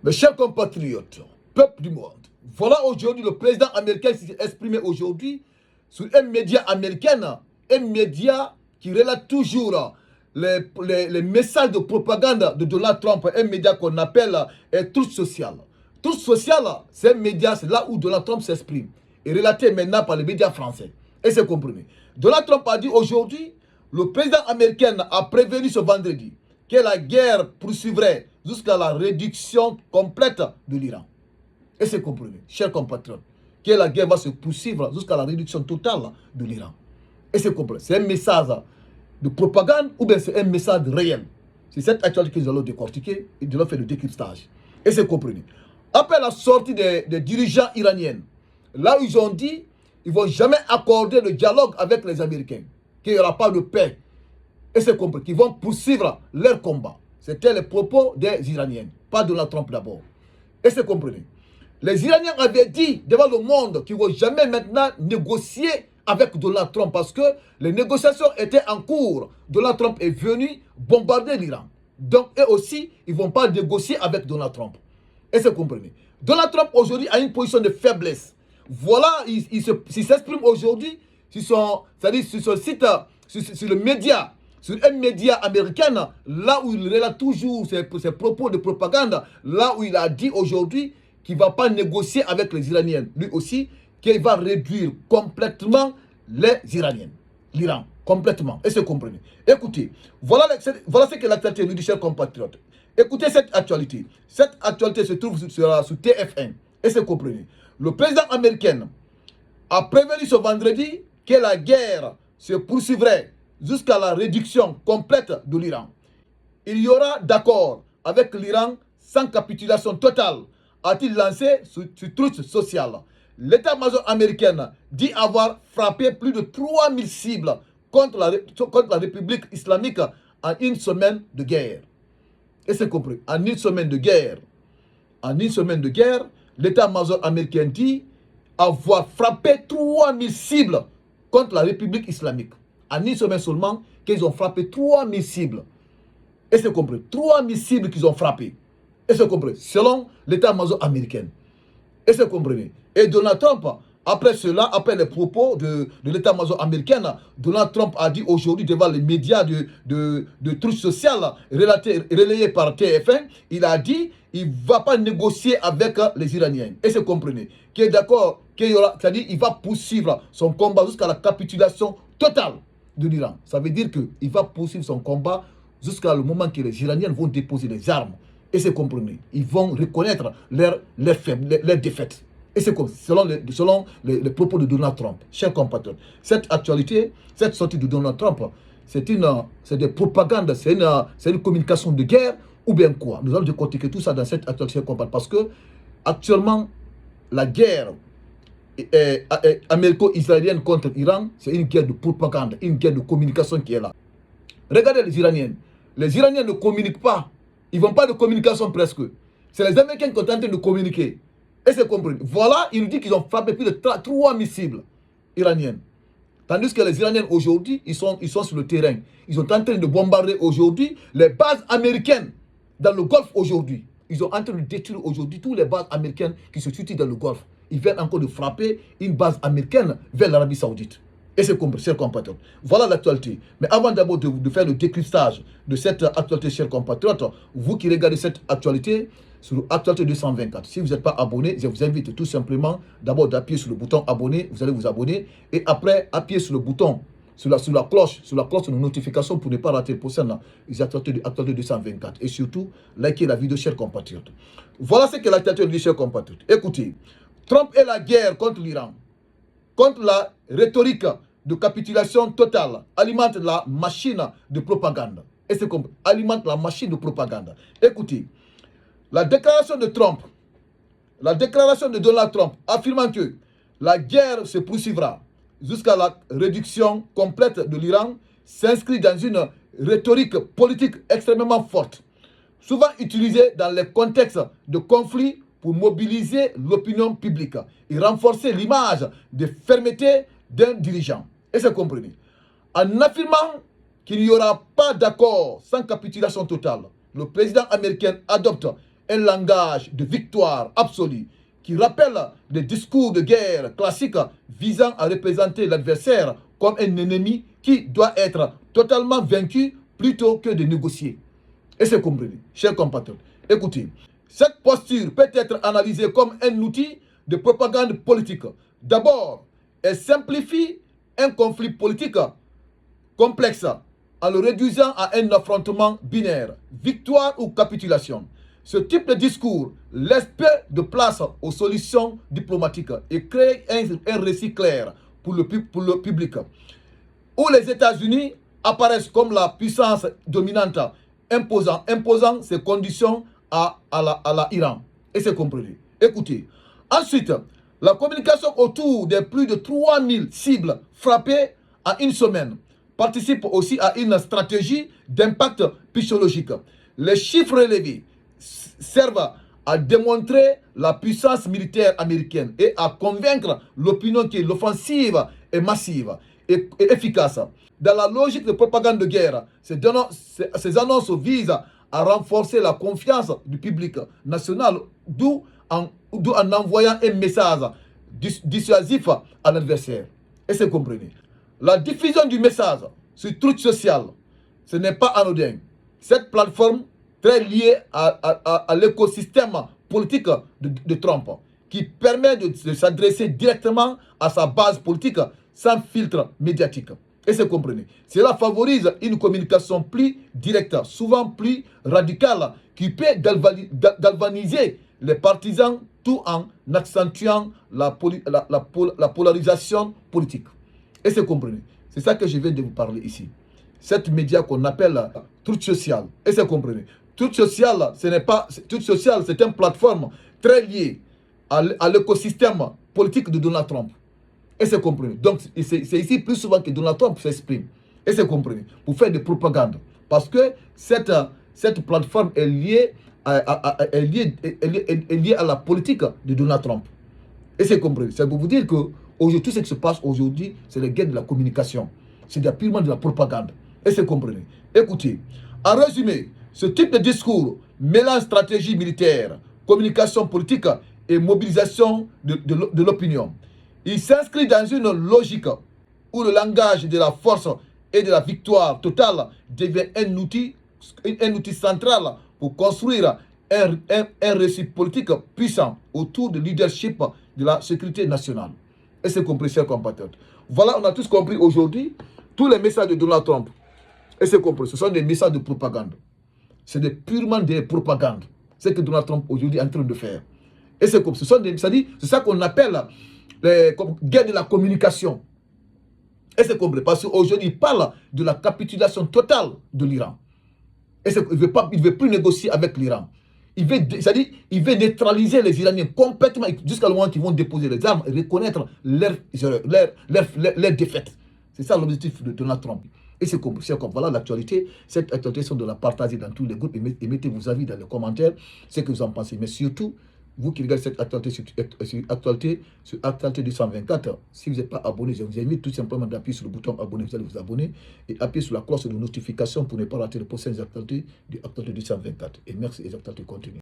Mes chers compatriotes, peuple du monde, voilà aujourd'hui le président américain s'est exprimé aujourd'hui sur un média américain, un média qui relate toujours les messages de propagande de Donald Trump, un média qu'on appelle Truth Social. Truth Social, c'est un média, c'est là où Donald Trump s'exprime, et relaté maintenant par les médias français. Et c'est compris. Donald Trump a dit aujourd'hui, le président américain a prévenu ce vendredi que la guerre poursuivrait jusqu'à la réduction complète de l'Iran. Et c'est compris, chers compatriotes, que la guerre va se poursuivre jusqu'à la réduction totale de l'Iran. Et c'est compris. C'est un message de propagande ou bien c'est un message réel. C'est cette actualité que nous allons décortiquer et nous allons faire le décryptage. Et c'est compris. Après la sortie des dirigeants iraniens, là où ils ont dit qu'ils ne vont jamais accorder le dialogue avec les Américains, qu'il n'y aura pas de paix. Et c'est compris, qu'ils vont poursuivre leur combat. C'était les propos des Iraniens, pas Donald Trump d'abord. Et c'est compris. Les Iraniens avaient dit devant le monde qu'ils ne vont jamais maintenant négocier avec Donald Trump parce que les négociations étaient en cours. Donald Trump est venu bombarder l'Iran. Donc, eux aussi, ils ne vont pas négocier avec Donald Trump. Et c'est compris. Donald Trump aujourd'hui a une position de faiblesse. Voilà, il s'exprime aujourd'hui sur son site, sur le média, sur un média américain, là où il relate toujours ses propos de propagande, là où il a dit aujourd'hui qu'il ne va pas négocier avec les Iraniens. Lui aussi, qu'il va réduire complètement les Iraniens. L'Iran, complètement. Et c'est compris. Écoutez, voilà ce que l'actualité nous dit, chers compatriotes. Écoutez cette actualité. Cette actualité se trouve sur TF1. Et c'est compris. Le président américain a prévenu ce vendredi que la guerre se poursuivrait jusqu'à la réduction complète de l'Iran. Il y aura d'accord avec l'Iran sans capitulation totale, a-t-il lancé sur Truth Social. L'état-major américain dit avoir frappé plus de 3000 cibles contre la République islamique en une semaine de guerre. Et c'est compris, en une semaine de guerre. En une semaine de guerre, l'état-major américain dit avoir frappé 3000 cibles contre la République islamique. En une semaine seulement, qu'ils ont frappé 3000 cibles. Et c'est compris, 3000 cibles qu'ils ont frappées. Et c'est compris, selon l'état-major américain. Et c'est compris. Et Donald Trump, après cela, après les propos de l'état-major américain, Donald Trump a dit aujourd'hui devant les médias de Truth Social relayés par TF1, il a dit qu'il ne va pas négocier avec les Iraniens. Et c'est compris. Qu'il est d'accord, c'est-à-dire qu'il va poursuivre son combat jusqu'à la capitulation totale de l'Iran. Ça veut dire qu'il va poursuivre son combat jusqu'à le moment que les Iraniens vont déposer les armes. Et c'est compris. Ils vont reconnaître leur défaite. Et c'est selon les propos de Donald Trump. Chers compatriotes, cette actualité, cette sortie de Donald Trump, c'est des propagandes, c'est une communication de guerre ou bien quoi. Nous allons décortiquer tout ça dans cette actualité, chers compatriotes, parce que actuellement, la guerre américo-israélienne contre l'Iran, c'est une guerre de propagande, une guerre de communication qui est là. Regardez les Iraniens. Les Iraniens ne communiquent pas. Ils ne vont pas de communication presque. C'est les Américains qui sont en train de communiquer. Et c'est compris. Voilà, il nous dit qu'ils ont frappé plus de 3 missiles iraniennes. Tandis que les Iraniens aujourd'hui, ils sont sur le terrain. Ils sont en train de bombarder aujourd'hui les bases américaines dans le Golfe aujourd'hui. Ils sont en train de détruire aujourd'hui toutes les bases américaines qui se situent dans le Golfe. Ils viennent encore de frapper une base américaine vers l'Arabie Saoudite. Et c'est compris, chers compatriotes. Voilà l'actualité. Mais avant d'abord de faire le décryptage de cette actualité, chers compatriotes, vous qui regardez cette actualité sur Actualité 224, si vous n'êtes pas abonné, je vous invite tout simplement d'abord d'appuyer sur le bouton abonner, vous allez vous abonner, et après appuyer sur le bouton, sur la cloche de notification pour ne pas rater le prochain actualité de Actualité 224. Et surtout, likez la vidéo, chers compatriotes. Voilà ce que l'actualité dit, chers compatriotes. Écoutez, Trump et la guerre contre l'Iran, contre la rhétorique de capitulation totale, alimente la machine de propagande. Et c'est comme alimente la machine de propagande. Écoutez, la déclaration de Trump, la déclaration de Donald Trump affirmant que la guerre se poursuivra jusqu'à la réduction complète de l'Iran s'inscrit dans une rhétorique politique extrêmement forte, souvent utilisée dans les contextes de conflits pour mobiliser l'opinion publique et renforcer l'image de fermeté d'un dirigeant. Et c'est compris. En affirmant qu'il n'y aura pas d'accord sans capitulation totale, le président américain adopte un langage de victoire absolue qui rappelle les discours de guerre classiques visant à représenter l'adversaire comme un ennemi qui doit être totalement vaincu plutôt que de négocier. Et c'est compris, chers compatriotes. Écoutez, cette posture peut être analysée comme un outil de propagande politique. D'abord, elle simplifie un conflit politique complexe en le réduisant à un affrontement binaire, victoire ou capitulation. Ce type de discours laisse peu de place aux solutions diplomatiques et crée un récit clair pour le public, où les États-Unis apparaissent comme la puissance dominante, imposant ses conditions à l'Iran. Et c'est compris. Écoutez. Ensuite, la communication autour des plus de 3000 cibles frappées en une semaine participe aussi à une stratégie d'impact psychologique. Les chiffres relevés servent à démontrer la puissance militaire américaine et à convaincre l'opinion que l'offensive est massive et efficace. Dans la logique de propagande de guerre, ces annonces visent à renforcer la confiance du public national, d'où en envoyant un message dissuasif à l'adversaire. Et c'est compris. La diffusion du message sur Truth Social, ce n'est pas anodin. Cette plateforme très liée à l'écosystème politique de Trump, qui permet de s'adresser directement à sa base politique sans filtre médiatique. Et c'est compris. Cela favorise une communication plus directe, souvent plus radicale, qui peut galvaniser les partisans tout en accentuant la polarisation politique. Et c'est compris. C'est ça que je viens de vous parler ici. Cette média qu'on appelle Truth Social. Et c'est compris. Truth Social, ce n'est pas. Truth Social, c'est une plateforme très liée à l'écosystème politique de Donald Trump. Et c'est compris. Donc, c'est ici plus souvent que Donald Trump s'exprime. Et c'est compris. Pour faire des propagandes. Parce que cette plateforme est liée est liée à la politique de Donald Trump. Et c'est compris. C'est pour vous dire que aujourd'hui, tout ce qui se passe aujourd'hui, c'est la guerre de la communication. C'est purement de la propagande. Et c'est compris. Écoutez, en résumé, ce type de discours mélange stratégie militaire, communication politique et mobilisation de l'opinion. Il s'inscrit dans une logique où le langage de la force et de la victoire totale devient un outil central pour construire un récit politique puissant autour du leadership de la sécurité nationale. Et c'est compris, chers compatriotes. Voilà, on a tous compris aujourd'hui tous les messages de Donald Trump. Et c'est compris, ce sont des messages de propagande. C'est purement des propagandes. C'est ce que Donald Trump aujourd'hui est en train de faire. Et c'est comme c'est ça qu'on appelle guerre de la communication. Et c'est compris, parce qu'aujourd'hui, il parle de la capitulation totale de l'Iran. Et il ne veut plus négocier avec l'Iran. Il veut neutraliser les Iraniens complètement jusqu'à le moment qu'ils vont déposer les armes et reconnaître leur défaite. C'est ça l'objectif de Donald Trump. Et c'est comme voilà l'actualité. Cette actualité sont de la partager dans tous les groupes et mettez vos avis dans les commentaires, ce que vous en pensez. Mais surtout, vous qui regardez cette actualité sur Actualité 224, si vous n'êtes pas abonné, je vous invite tout simplement d'appuyer sur le bouton abonner, vous allez vous abonner et appuyer sur la cloche de notification pour ne pas rater les prochaines actualités de Actualité 224. Et merci et l'actualité continue.